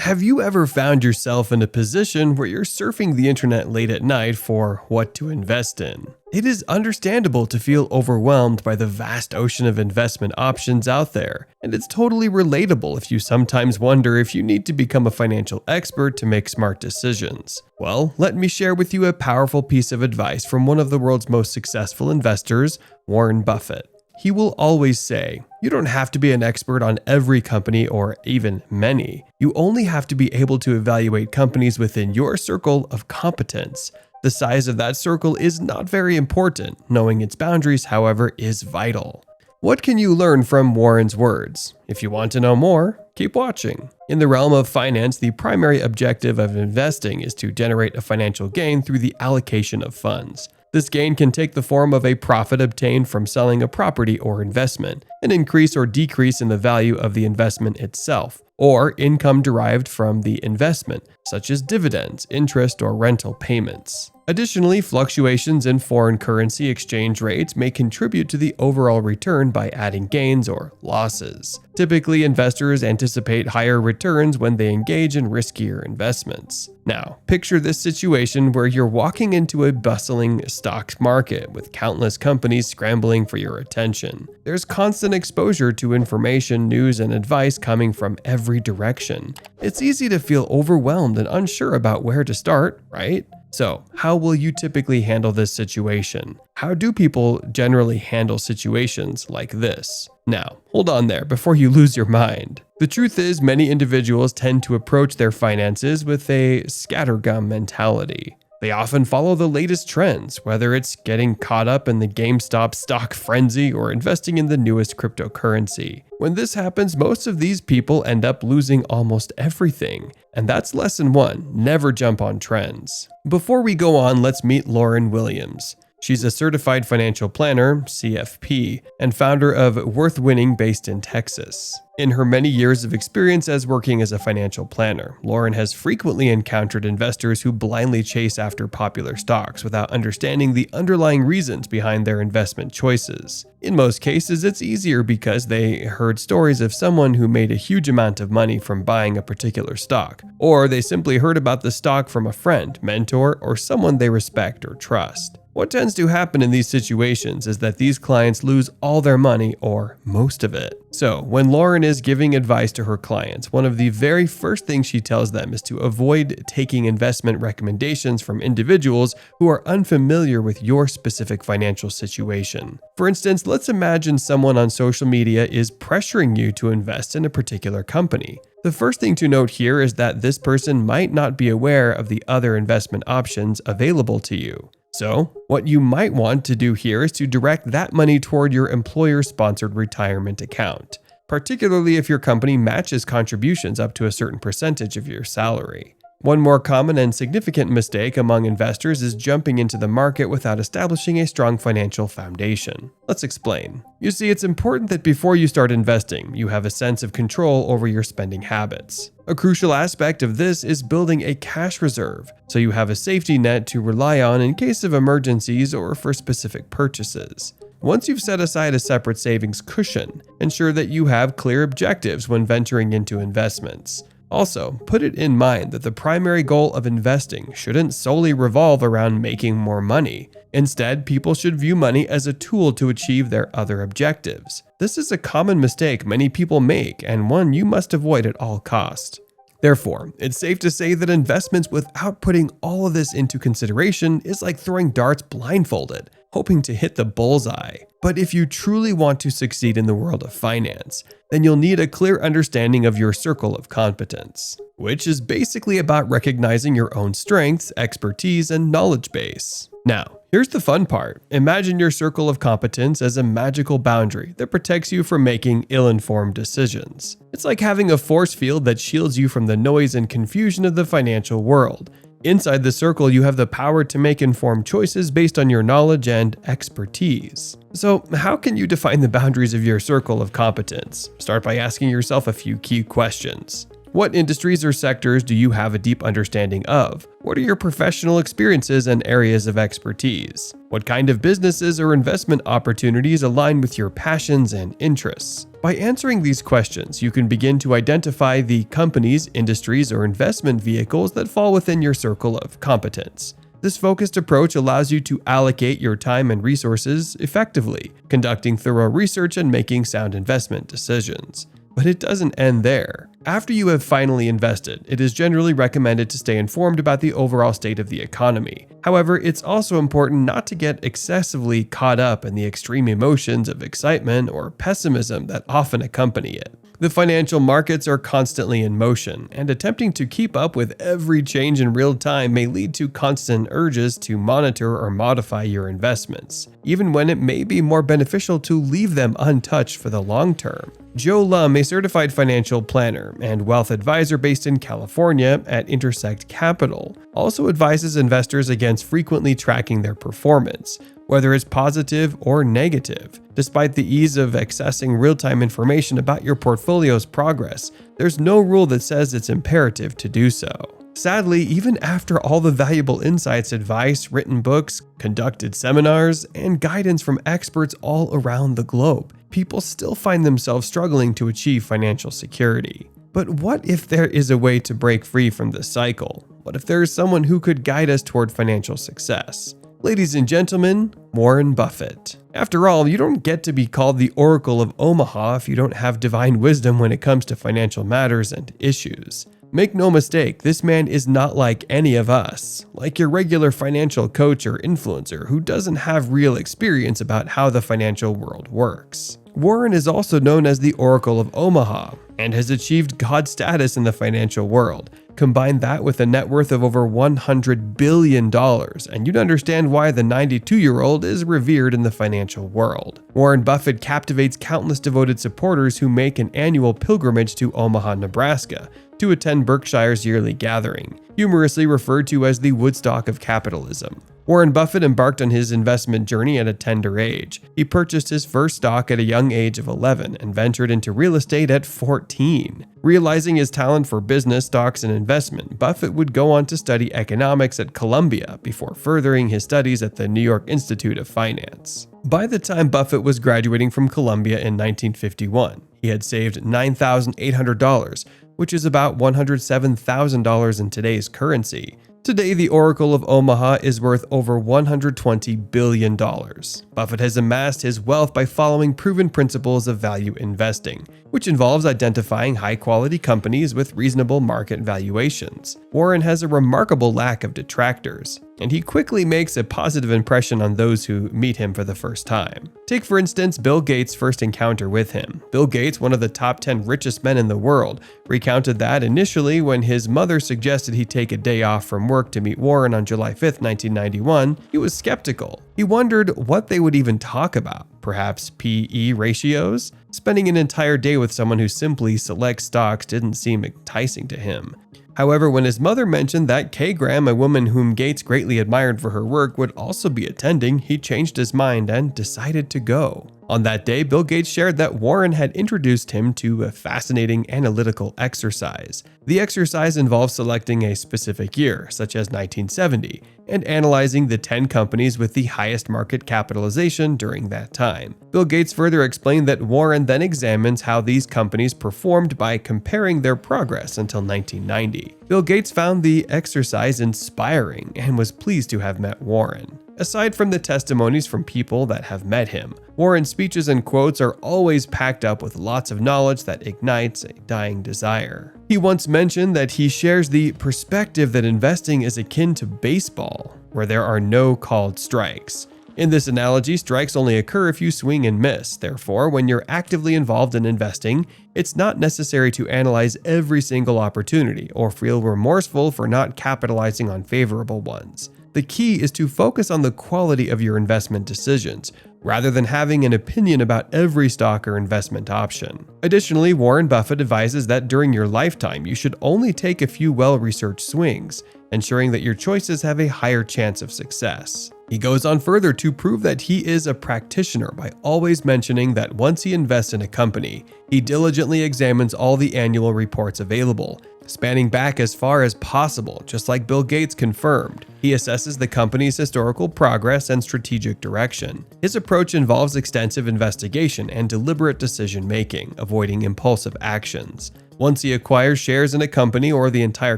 Have you ever found yourself in a position where you're surfing the internet late at night for what to invest in? It is understandable to feel overwhelmed by the vast ocean of investment options out there, and it's totally relatable if you sometimes wonder if you need to become a financial expert to make smart decisions. Well, let me share with you a powerful piece of advice from one of the world's most successful investors, Warren Buffett. He will always say, you don't have to be an expert on every company or even many. You only have to be able to evaluate companies within your circle of competence. The size of that circle is not very important. Knowing its boundaries, however, is vital. What can you learn from Warren's words? If you want to know more, keep watching. In the realm of finance, the primary objective of investing is to generate a financial gain through the allocation of funds. This gain can take the form of a profit obtained from selling a property or investment, an increase or decrease in the value of the investment itself, or income derived from the investment, such as dividends, interest, or rental payments. Additionally, fluctuations in foreign currency exchange rates may contribute to the overall return by adding gains or losses. Typically, investors anticipate higher returns when they engage in riskier investments. Now, picture this situation where you're walking into a bustling stock market with countless companies scrambling for your attention. There's constant exposure to information, news, and advice coming from every direction. It's easy to feel overwhelmed and unsure about where to start, right? So, how will you typically handle this situation? How do people generally handle situations like this? Now, hold on there before you lose your mind. The truth is, many individuals tend to approach their finances with a scattergun mentality. They often follow the latest trends, whether it's getting caught up in the GameStop stock frenzy or investing in the newest cryptocurrency. When this happens, most of these people end up losing almost everything. And that's lesson 1, never jump on trends. Before we go on, let's meet Lauren Williams. She's a certified financial planner, CFP, and founder of Worth Winning based in Texas. In her many years of experience as working as a financial planner, Lauren has frequently encountered investors who blindly chase after popular stocks without understanding the underlying reasons behind their investment choices. In most cases, it's easier because they heard stories of someone who made a huge amount of money from buying a particular stock, or they simply heard about the stock from a friend, mentor, or someone they respect or trust. What tends to happen in these situations is that these clients lose all their money or most of it. So, when Lauren is giving advice to her clients, one of the very first things she tells them is to avoid taking investment recommendations from individuals who are unfamiliar with your specific financial situation. For instance, let's imagine someone on social media is pressuring you to invest in a particular company. The first thing to note here is that this person might not be aware of the other investment options available to you. So, what you might want to do here is to direct that money toward your employer-sponsored retirement account, particularly if your company matches contributions up to a certain percentage of your salary. One more common and significant mistake among investors is jumping into the market without establishing a strong financial foundation. Let's explain. You see, it's important that before you start investing, you have a sense of control over your spending habits. A crucial aspect of this is building a cash reserve, so you have a safety net to rely on in case of emergencies or for specific purchases. Once you've set aside a separate savings cushion, ensure that you have clear objectives when venturing into investments. Also, put it in mind that the primary goal of investing shouldn't solely revolve around making more money. Instead, people should view money as a tool to achieve their other objectives. This is a common mistake many people make and one you must avoid at all costs. Therefore, it's safe to say that investments without putting all of this into consideration is like throwing darts blindfolded, hoping to hit the bullseye. But if you truly want to succeed in the world of finance, then you'll need a clear understanding of your circle of competence, which is basically about recognizing your own strengths, expertise, and knowledge base. Now, here's the fun part. Imagine your circle of competence as a magical boundary that protects you from making ill-informed decisions. It's like having a force field that shields you from the noise and confusion of the financial world. Inside the circle, you have the power to make informed choices based on your knowledge and expertise. So, how can you define the boundaries of your circle of competence? Start by asking yourself a few key questions. What industries or sectors do you have a deep understanding of? What are your professional experiences and areas of expertise? What kind of businesses or investment opportunities align with your passions and interests? By answering these questions, you can begin to identify the companies, industries, or investment vehicles that fall within your circle of competence. This focused approach allows you to allocate your time and resources effectively, conducting thorough research and making sound investment decisions. But it doesn't end there. After you have finally invested, it is generally recommended to stay informed about the overall state of the economy. However, it's also important not to get excessively caught up in the extreme emotions of excitement or pessimism that often accompany it. The financial markets are constantly in motion, and attempting to keep up with every change in real time may lead to constant urges to monitor or modify your investments, even when it may be more beneficial to leave them untouched for the long term. Joe Lum, a certified financial planner and wealth advisor based in California at Intersect Capital, also advises investors against frequently tracking their performance, whether it's positive or negative. Despite the ease of accessing real-time information about your portfolio's progress, there's no rule that says it's imperative to do so. Sadly, even after all the valuable insights, advice, written books, conducted seminars, and guidance from experts all around the globe, people still find themselves struggling to achieve financial security. But what if there is a way to break free from this cycle? What if there is someone who could guide us toward financial success? Ladies and gentlemen, Warren Buffett. After all, you don't get to be called the Oracle of Omaha if you don't have divine wisdom when it comes to financial matters and issues. Make no mistake, this man is not like any of us, like your regular financial coach or influencer who doesn't have real experience about how the financial world works. Warren is also known as the Oracle of Omaha and has achieved God status in the financial world. Combine that with a net worth of over $100 billion, and you'd understand why the 92-year-old is revered in the financial world. Warren Buffett captivates countless devoted supporters who make an annual pilgrimage to Omaha, Nebraska, to attend Berkshire's yearly gathering, humorously referred to as the Woodstock of capitalism. Warren Buffett embarked on his investment journey at a tender age. He purchased his first stock at a young age of 11 and ventured into real estate at 14. Realizing his talent for business, stocks, and investment, Buffett would go on to study economics at Columbia before furthering his studies at the New York Institute of Finance. By the time Buffett was graduating from Columbia in 1951, he had saved $9,800, which is about $107,000 in today's currency. Today, the Oracle of Omaha is worth over $120 billion. Buffett has amassed his wealth by following proven principles of value investing, which involves identifying high-quality companies with reasonable market valuations. Warren has a remarkable lack of detractors, and he quickly makes a positive impression on those who meet him for the first time. Take, for instance, Bill Gates' first encounter with him. Bill Gates, one of the top 10 richest men in the world, recounted that initially when his mother suggested he take a day off from work to meet Warren on July 5, 1991, he was skeptical. He wondered what they would even talk about. Perhaps P/E ratios? Spending an entire day with someone who simply selects stocks didn't seem enticing to him. However, when his mother mentioned that Kay Graham, a woman whom Gates greatly admired for her work, would also be attending, he changed his mind and decided to go. On that day, Bill Gates shared that Warren had introduced him to a fascinating analytical exercise. The exercise involves selecting a specific year, such as 1970, and analyzing the 10 companies with the highest market capitalization during that time. Bill Gates further explained that Warren then examines how these companies performed by comparing their progress until 1990. Bill Gates found the exercise inspiring and was pleased to have met Warren. Aside from the testimonies from people that have met him, Warren's speeches and quotes are always packed up with lots of knowledge that ignites a dying desire. He once mentioned that he shares the perspective that investing is akin to baseball, where there are no called strikes. In this analogy, strikes only occur if you swing and miss. Therefore, when you're actively involved in investing, it's not necessary to analyze every single opportunity or feel remorseful for not capitalizing on favorable ones. The key is to focus on the quality of your investment decisions, rather than having an opinion about every stock or investment option. Additionally, Warren Buffett advises that during your lifetime, you should only take a few well-researched swings, ensuring that your choices have a higher chance of success. He goes on further to prove that he is a practitioner by always mentioning that once he invests in a company, he diligently examines all the annual reports available, spanning back as far as possible, just like Bill Gates confirmed. He assesses the company's historical progress and strategic direction. His approach involves extensive investigation and deliberate decision-making, avoiding impulsive actions. Once he acquires shares in a company or the entire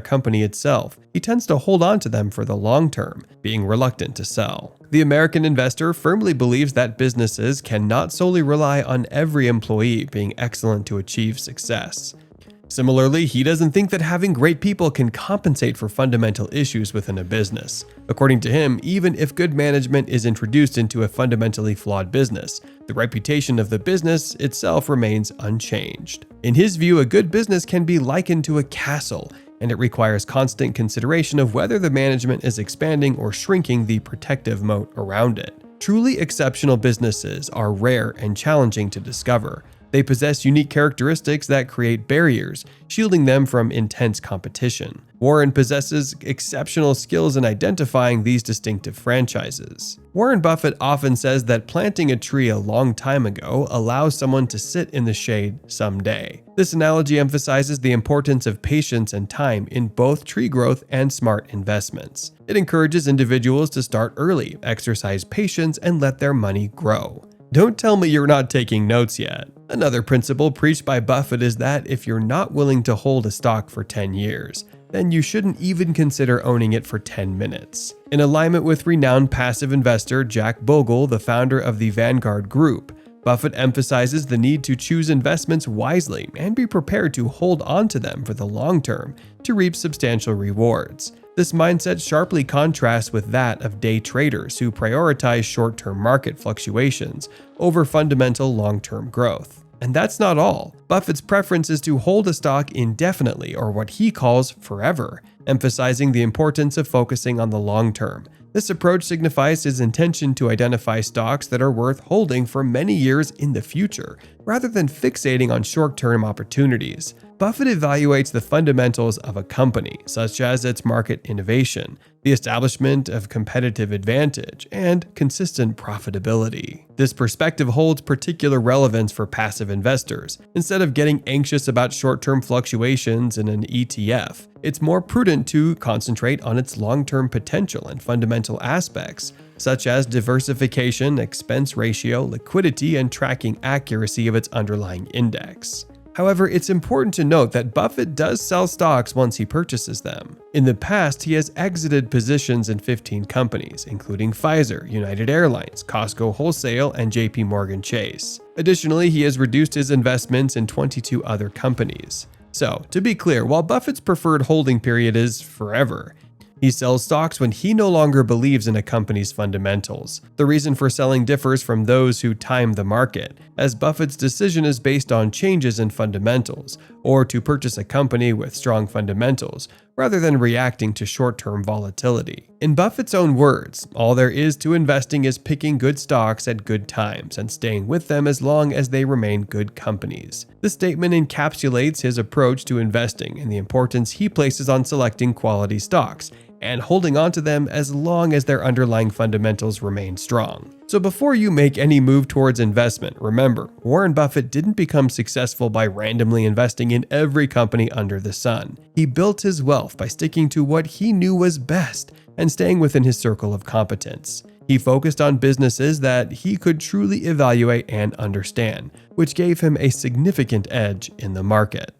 company itself, he tends to hold on to them for the long term, being reluctant to sell. The American investor firmly believes that businesses cannot solely rely on every employee being excellent to achieve success. Similarly, he doesn't think that having great people can compensate for fundamental issues within a business. According to him, even if good management is introduced into a fundamentally flawed business, the reputation of the business itself remains unchanged. In his view, a good business can be likened to a castle, and it requires constant consideration of whether the management is expanding or shrinking the protective moat around it. Truly exceptional businesses are rare and challenging to discover. They possess unique characteristics that create barriers, shielding them from intense competition. Warren possesses exceptional skills in identifying these distinctive franchises. Warren Buffett often says that planting a tree a long time ago allows someone to sit in the shade someday. This analogy emphasizes the importance of patience and time in both tree growth and smart investments. It encourages individuals to start early, exercise patience, and let their money grow. Don't tell me you're not taking notes yet. Another principle preached by Buffett is that if you're not willing to hold a stock for 10 years, then you shouldn't even consider owning it for 10 minutes. In alignment with renowned passive investor Jack Bogle, the founder of the Vanguard Group, Buffett emphasizes the need to choose investments wisely and be prepared to hold on to them for the long term to reap substantial rewards. This mindset sharply contrasts with that of day traders who prioritize short-term market fluctuations over fundamental long-term growth. And that's not all. Buffett's preference is to hold a stock indefinitely, or what he calls forever, emphasizing the importance of focusing on the long term. This approach signifies his intention to identify stocks that are worth holding for many years in the future, rather than fixating on short-term opportunities. Buffett evaluates the fundamentals of a company, such as its market innovation, the establishment of competitive advantage, and consistent profitability. This perspective holds particular relevance for passive investors. Instead of getting anxious about short-term fluctuations in an ETF, it's more prudent to concentrate on its long-term potential and fundamental aspects, such as diversification, expense ratio, liquidity, and tracking accuracy of its underlying index. However, it's important to note that Buffett does sell stocks once he purchases them. In the past, he has exited positions in 15 companies, including Pfizer, United Airlines, Costco Wholesale, and JP Morgan Chase. Additionally, he has reduced his investments in 22 other companies. So, to be clear, while Buffett's preferred holding period is forever, he sells stocks when he no longer believes in a company's fundamentals. The reason for selling differs from those who time the market, as Buffett's decision is based on changes in fundamentals, or to purchase a company with strong fundamentals, rather than reacting to short-term volatility. In Buffett's own words, all there is to investing is picking good stocks at good times and staying with them as long as they remain good companies. This statement encapsulates his approach to investing and the importance he places on selecting quality stocks and holding on to them as long as their underlying fundamentals remain strong. So before you make any move towards investment, remember, Warren Buffett didn't become successful by randomly investing in every company under the sun. He built his wealth by sticking to what he knew was best and staying within his circle of competence. He focused on businesses that he could truly evaluate and understand, which gave him a significant edge in the market.